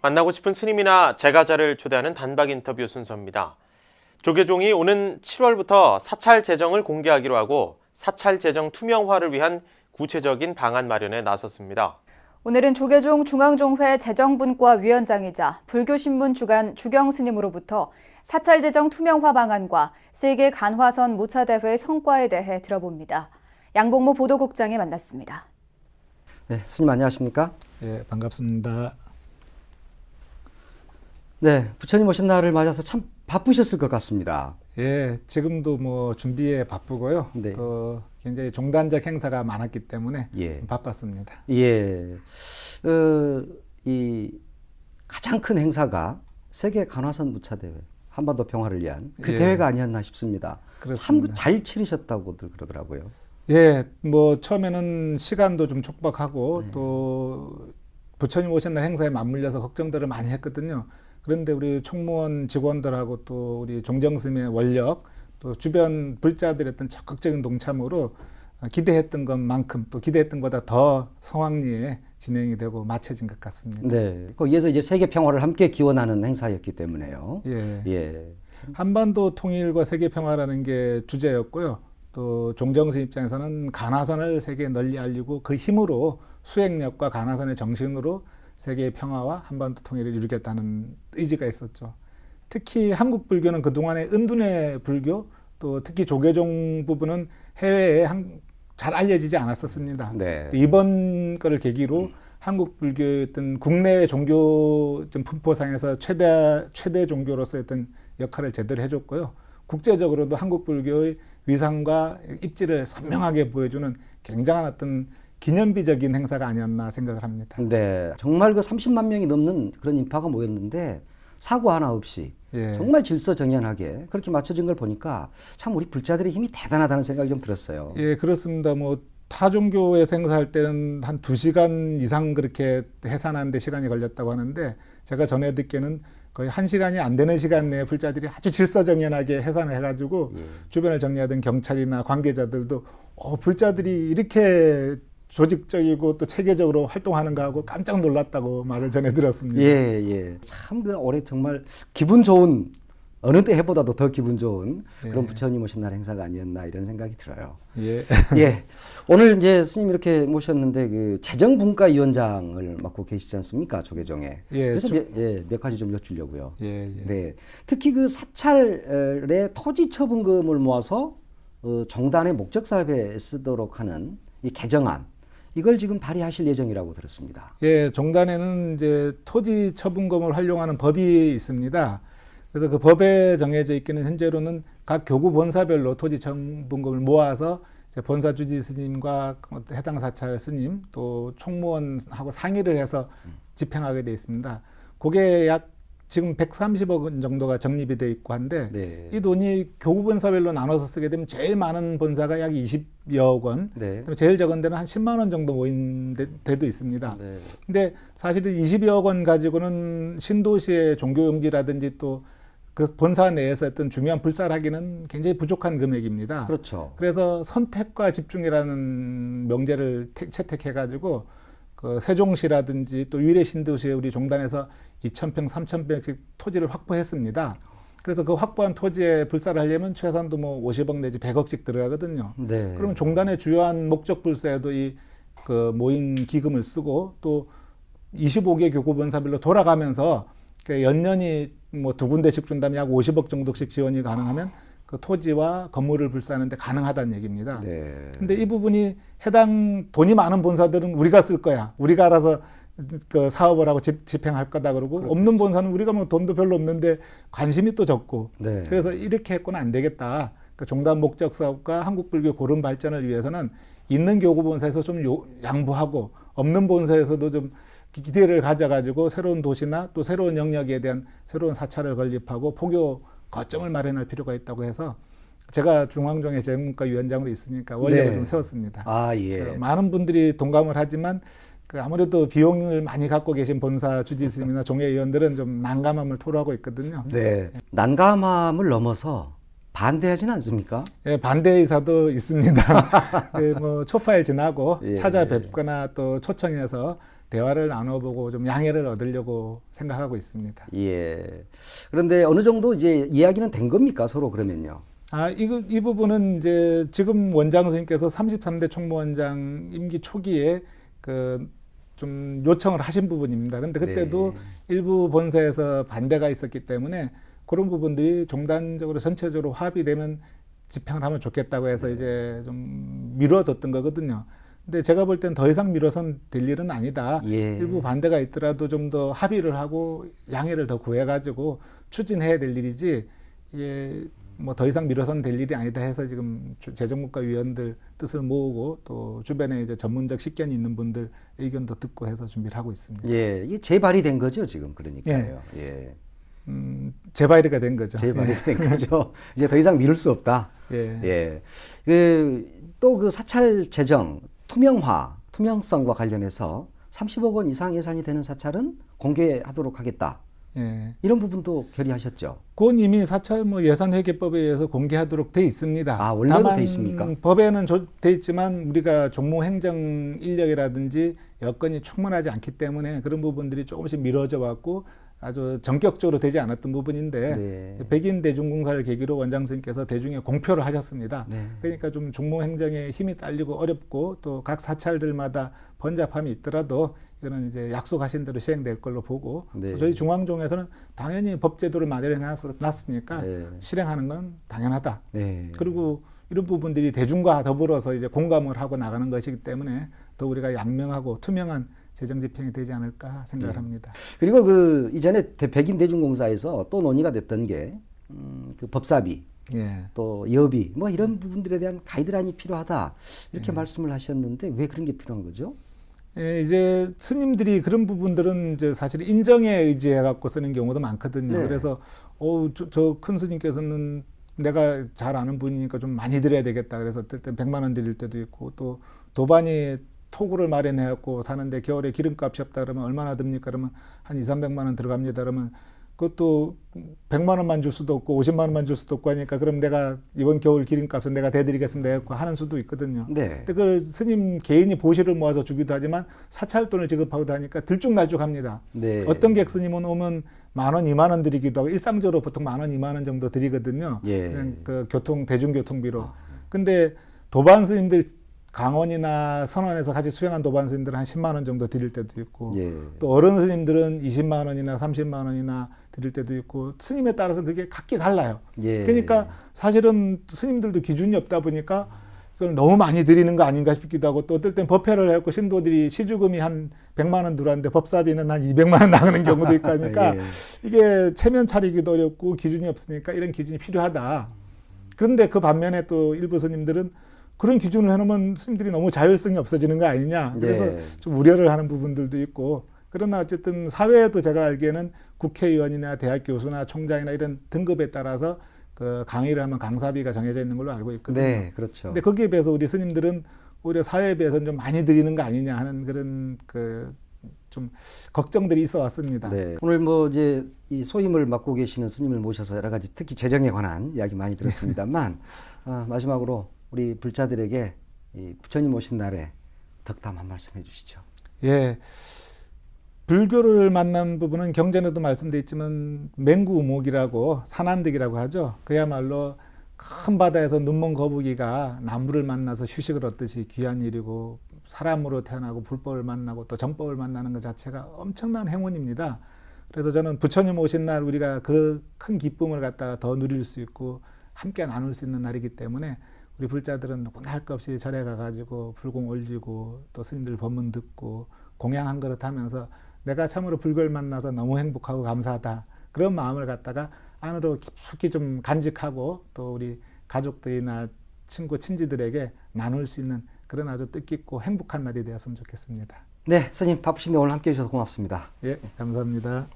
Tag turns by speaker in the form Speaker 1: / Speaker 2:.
Speaker 1: 만나고 싶은 스님이나 제가자를 초대하는 단박 인터뷰 순서입니다. 조계종이 오는 7월부터 사찰 재정을 공개하기로 하고 사찰 재정 투명화를 위한 구체적인 방안 마련에 나섰습니다.
Speaker 2: 오늘은 조계종 중앙종회 재정분과 위원장이자 불교신문 주간 주경 스님으로부터 사찰 재정 투명화 방안과 세계 간화선 무차대회 성과에 대해 들어봅니다. 양봉모 보도국장이 만났습니다.
Speaker 3: 네, 스님 안녕하십니까?
Speaker 4: 예, 반갑습니다.
Speaker 3: 네, 부처님 오신 날을 맞아서 참 바쁘셨을 것 같습니다.
Speaker 4: 예, 지금도 뭐 준비에 바쁘고요.
Speaker 3: 네.
Speaker 4: 또 굉장히 종단적 행사가 많았기 때문에
Speaker 3: 예.
Speaker 4: 바빴습니다.
Speaker 3: 예, 이 가장 큰 행사가 세계 간화선 무차대회, 한반도 평화를 위한 그
Speaker 4: 예.
Speaker 3: 대회가 아니었나 싶습니다.
Speaker 4: 그렇습니다.
Speaker 3: 참 잘 치르셨다고들 그러더라고요.
Speaker 4: 예, 뭐 처음에는 시간도 좀 촉박하고
Speaker 3: 네.
Speaker 4: 또 부처님 오신 날 행사에 맞물려서 걱정들을 많이 했거든요. 그런데 우리 총무원 직원들하고 또 우리 종정스님의 원력, 또 주변 불자들의 어떤 적극적인 동참으로 기대했던 것만큼 또 기대했던 것보다 더 성황리에 진행이 되고 마쳐진 것 같습니다.
Speaker 3: 네, 거기에서 이제 세계 평화를 함께 기원하는 행사였기 때문에요.
Speaker 4: 예.
Speaker 3: 예.
Speaker 4: 한반도 통일과 세계 평화라는 게 주제였고요. 또 종정스 입장에서는 간화선을 세계에 널리 알리고 그 힘으로 수행력과 간화선의 정신으로 세계의 평화와 한반도 통일을 이루겠다는 의지가 있었죠. 특히 한국 불교는 그동안의 은둔의 불교, 또 특히 조계종 부분은 해외에 잘 알려지지 않았었습니다.
Speaker 3: 네.
Speaker 4: 이번 거를 계기로 한국 불교의 어떤 국내 종교 분포상에서 최대 종교로서의 어떤 역할을 제대로 해줬고요. 국제적으로도 한국 불교의 위상과 입지를 선명하게 보여주는 굉장한 어떤 기념비적인 행사가 아니었나 생각을 합니다.
Speaker 3: 네, 정말 그 30만 명이 넘는 그런 인파가 모였는데 사고 하나 없이
Speaker 4: 예.
Speaker 3: 정말 질서정연하게 그렇게 맞춰진 걸 보니까 참 우리 불자들의 힘이 대단하다는 생각이 좀 들었어요.
Speaker 4: 예, 그렇습니다. 뭐 타 종교에서 행사할 때는 한 2시간 이상 그렇게 해산하는데 시간이 걸렸다고 하는데 제가 전에 듣기에는 거의 1시간이 안 되는 시간 내에 불자들이 아주 질서정연하게 해산을 해가지고 주변을 정리하던 경찰이나 관계자들도 불자들이 이렇게 조직적이고 또 체계적으로 활동하는가 하고 깜짝 놀랐다고 말을 전해 들었습니다.
Speaker 3: 예, 예. 참 그 올해 정말 기분 좋은 어느 때 해보다도 더 기분 좋은 그런
Speaker 4: 예.
Speaker 3: 부처님 오신 날 행사가 아니었나 이런 생각이 들어요.
Speaker 4: 예.
Speaker 3: 예. 오늘 이제 스님 이렇게 모셨는데 그 재정분과위원장을 맡고 계시지 않습니까? 조계종에.
Speaker 4: 예,
Speaker 3: 그래서 몇 가지 좀 여쭈려고요.
Speaker 4: 예, 예.
Speaker 3: 네. 특히 그 사찰의 토지 처분금을 모아서 종단의 목적 사업에 쓰도록 하는 이 개정안 이걸 지금 발의하실 예정이라고 들었습니다.
Speaker 4: 예, 종단에는 이제 토지 처분금을 활용하는 법이 있습니다. 그래서 그 법에 정해져 있기는 현재로는 각 교구 본사별로 토지 처분금을 모아서 이제 본사 주지 스님과 해당 사찰 스님 또 총무원하고 상의를 해서 집행하게 되어 있습니다. 그게 약 지금 130억 원 정도가 적립이 돼 있고 한데
Speaker 3: 네.
Speaker 4: 이 돈이 교구 본사별로 나눠서 쓰게 되면 제일 많은 본사가 약 20여억 원,
Speaker 3: 네.
Speaker 4: 제일 적은 데는 한 10만 원 정도 모인 데도 있습니다.
Speaker 3: 네.
Speaker 4: 근데 사실은 20여억 원 가지고는 신도시의 종교용지라든지 또 그 본사 내에서 어떤 중요한 불살하기는 굉장히 부족한 금액입니다.
Speaker 3: 그렇죠.
Speaker 4: 그래서 선택과 집중이라는 명제를 채택해가지고 그 세종시라든지 또 위례 신도시에 우리 종단에서 2,000평, 3,000평씩 토지를 확보했습니다. 그래서 그 확보한 토지에 불사를 하려면 최소한도 뭐 50억 내지 100억씩 들어가거든요.
Speaker 3: 네.
Speaker 4: 그러면 종단의 주요한 목적 불사에도 이 그 모인 기금을 쓰고 또 25개 교구 본사별로 돌아가면서 연년이 뭐 2군데씩 준다면 약 50억 정도씩 지원이 가능하면 그 토지와 건물을 불사하는데 가능하다는 얘기입니다.
Speaker 3: 네.
Speaker 4: 근데 이 부분이 해당 돈이 많은 본사들은 우리가 쓸 거야. 우리가 알아서 그 사업을 하고 집행할 거다 그러고
Speaker 3: 그렇겠죠.
Speaker 4: 없는 본사는 우리가 뭐 돈도 별로 없는데 관심이 또 적고
Speaker 3: 네.
Speaker 4: 그래서 이렇게 해서는 안 되겠다. 그 종단 목적 사업과 한국 불교 고른 발전을 위해서는 있는 교구 본사에서 좀 양보하고 없는 본사에서도 좀 기대를 가져가지고 새로운 도시나 또 새로운 영역에 대한 새로운 사찰을 건립하고 포교 거점을 마련할 필요가 있다고 해서 제가 중앙종회 재정분과위원장으로 있으니까 원력을
Speaker 3: 네.
Speaker 4: 좀 세웠습니다.
Speaker 3: 아, 예.
Speaker 4: 많은 분들이 동감을 하지만 그 아무래도 비용을 많이 갖고 계신 본사 주지스님이나 종회위원들은 좀 난감함을 토로하고 있거든요.
Speaker 3: 네. 난감함을 넘어서 반대하지는 않습니까?
Speaker 4: 예, 반대 의사도 있습니다. 뭐 초파일 지나고
Speaker 3: 예.
Speaker 4: 찾아뵙거나 또 초청해서 대화를 나눠보고 좀 양해를 얻으려고 생각하고 있습니다.
Speaker 3: 예. 그런데 어느 정도 이제 이야기는 된 겁니까 서로 그러면요?
Speaker 4: 이 부분은 이제 지금 원장 선생님께서 33대 총무원장 임기 초기에 좀 요청을 하신 부분입니다. 근데 그때도 일부 본사에서 반대가 있었기 때문에 그런 부분들이 종단적으로 전체적으로 합의되면 집행을 하면 좋겠다고 해서 이제 좀 미뤄뒀던 거거든요. 근데 제가 볼 땐 더 이상 미뤄선 될 일은 아니다. 일부 반대가 있더라도 좀 더 합의를 하고 양해를 더 구해가지고 추진해야 될 일이지, 이게 뭐 더 이상 미뤄선 될 일이 아니다 해서 지금 재정국가 위원들 뜻을 모으고 또 주변에 이제 전문적 식견이 있는 분들 의견도 듣고 해서 준비를 하고 있습니다.
Speaker 3: 예, 이게 재발이 된 거죠 지금 그러니까요. 예.
Speaker 4: 재발이가 된 거죠.
Speaker 3: 재발이 된 거죠. 이제 더 이상 미룰 수 없다.
Speaker 4: 예.
Speaker 3: 또 그 사찰 재정 투명성과 관련해서 30억 원 이상 예산이 되는 사찰은 공개하도록 하겠다.
Speaker 4: 예.
Speaker 3: 이런 부분도 결의하셨죠.
Speaker 4: 그건 이미 사찰 예산회계법에 의해서 공개하도록 돼 있습니다.
Speaker 3: 원래도
Speaker 4: 다만
Speaker 3: 돼 있습니까?
Speaker 4: 법에는 돼 있지만 우리가 종무 행정 인력이라든지 여건이 충분하지 않기 때문에 그런 부분들이 조금씩 미뤄져 왔고 아주 전격적으로 되지 않았던 부분인데 백인 대중공사를 계기로 원장 선생님께서 대중에 공표를 하셨습니다. 그러니까 좀 종무 행정에 힘이 딸리고 어렵고 또 각 사찰들마다 번잡함이 있더라도 이거는 이제 약속하신 대로 시행될 걸로 보고 저희 중앙종에서는 당연히 법제도를 마련해 놨으니까 실행하는 건 당연하다. 그리고 이런 부분들이 대중과 더불어서 이제 공감을 하고 나가는 것이기 때문에 더 우리가 양명하고 투명한 재정 집행이 되지 않을까 생각을 합니다.
Speaker 3: 그리고 그 이전에 백인 대중공사에서 또 논의가 됐던 게 그 법사비, 또 여비 뭐 이런 부분들에 대한 가이드라인이 필요하다 이렇게 말씀을 하셨는데 왜 그런 게 필요한 거죠?
Speaker 4: 예, 이제 스님들이 그런 부분들은 이제 사실 인정에 의지해 갖고 쓰는 경우도 많거든요. 그래서 저 큰 스님께서는 내가 잘 아는 분이니까 좀 많이 드려야 되겠다. 그래서 어떨 땐 100만 원 드릴 때도 있고 또 도반이 토구를 마련해갖고 사는데 겨울에 기름값이 없다 그러면 얼마나 듭니까? 그러면 한 200~300만 원 들어갑니다. 그러면 그것도 100만 원만 줄 수도 없고 50만 원만 줄 수도 없고 하니까 그럼 내가 이번 겨울 기름값은 내가 대드리겠습니다 해갖고 하는 수도 있거든요. 근데 그 스님 개인이 보시를 모아서 주기도 하지만 사찰돈을 지급하기도 하니까 들쭉날쭉합니다. 어떤 객스님은 오면 10,000원, 20,000원 드리기도 하고 일상적으로 보통 10,000원, 20,000원 정도 드리거든요. 그냥 그 대중교통비로. 근데 도반 스님들 강원이나 선원에서 같이 수행한 도반 스님들은 한 10만 원 정도 드릴 때도 있고 또 어른 스님들은 20만 원이나 30만 원이나 드릴 때도 있고 스님에 따라서 그게 각기 달라요. 그러니까 사실은 스님들도 기준이 없다 보니까 그걸 너무 많이 드리는 거 아닌가 싶기도 하고 또 어떨 땐 법회를 해갖고 신도들이 시주금이 한 100만 원 들어왔는데 법사비는 한 200만 원 나가는 경우도 있고 하니까 이게 체면 차리기도 어렵고 기준이 없으니까 이런 기준이 필요하다. 그런데 그 반면에 또 일부 스님들은 그런 기준을 해놓으면 스님들이 너무 자율성이 없어지는 거 아니냐. 그래서 좀 우려를 하는 부분들도 있고. 그러나 어쨌든 사회에도 제가 알기에는 국회의원이나 대학 교수나 총장이나 이런 등급에 따라서 그 강의를 하면 강사비가 정해져 있는 걸로 알고 있거든요.
Speaker 3: 그렇죠.
Speaker 4: 근데 거기에 비해서 우리 스님들은 오히려 사회에 비해서는 좀 많이 드리는 거 아니냐 하는 그런 좀 걱정들이 있어 왔습니다.
Speaker 3: 오늘 뭐 이제 이 소임을 맡고 계시는 스님을 모셔서 여러 가지 특히 재정에 관한 이야기 많이 들었습니다만 마지막으로 우리 불자들에게 이 부처님 오신 날에 덕담 한 말씀 해주시죠.
Speaker 4: 예, 불교를 만난 부분은 경전에도 말씀돼 있지만 맹구우목이라고 산안득이라고 하죠. 그야말로 큰 바다에서 눈먼 거북이가 나무를 만나서 휴식을 얻듯이 귀한 일이고 사람으로 태어나고 불법을 만나고 또 정법을 만나는 것 자체가 엄청난 행운입니다. 그래서 저는 부처님 오신 날 우리가 그 큰 기쁨을 갖다가 더 누릴 수 있고 함께 나눌 수 있는 날이기 때문에 우리 불자들은 할 것 없이 절에 가가지고 불공 올리고 또 스님들 법문 듣고 공양 한 그릇 하면서 내가 참으로 불교를 만나서 너무 행복하고 감사하다. 그런 마음을 갖다가 안으로 깊숙이 좀 간직하고 또 우리 가족들이나 친구, 친지들에게 나눌 수 있는 그런 아주 뜻깊고 행복한 날이 되었으면 좋겠습니다.
Speaker 3: 네, 스님 바쁘신데 오늘 함께 해주셔서 고맙습니다.
Speaker 4: 예, 감사합니다.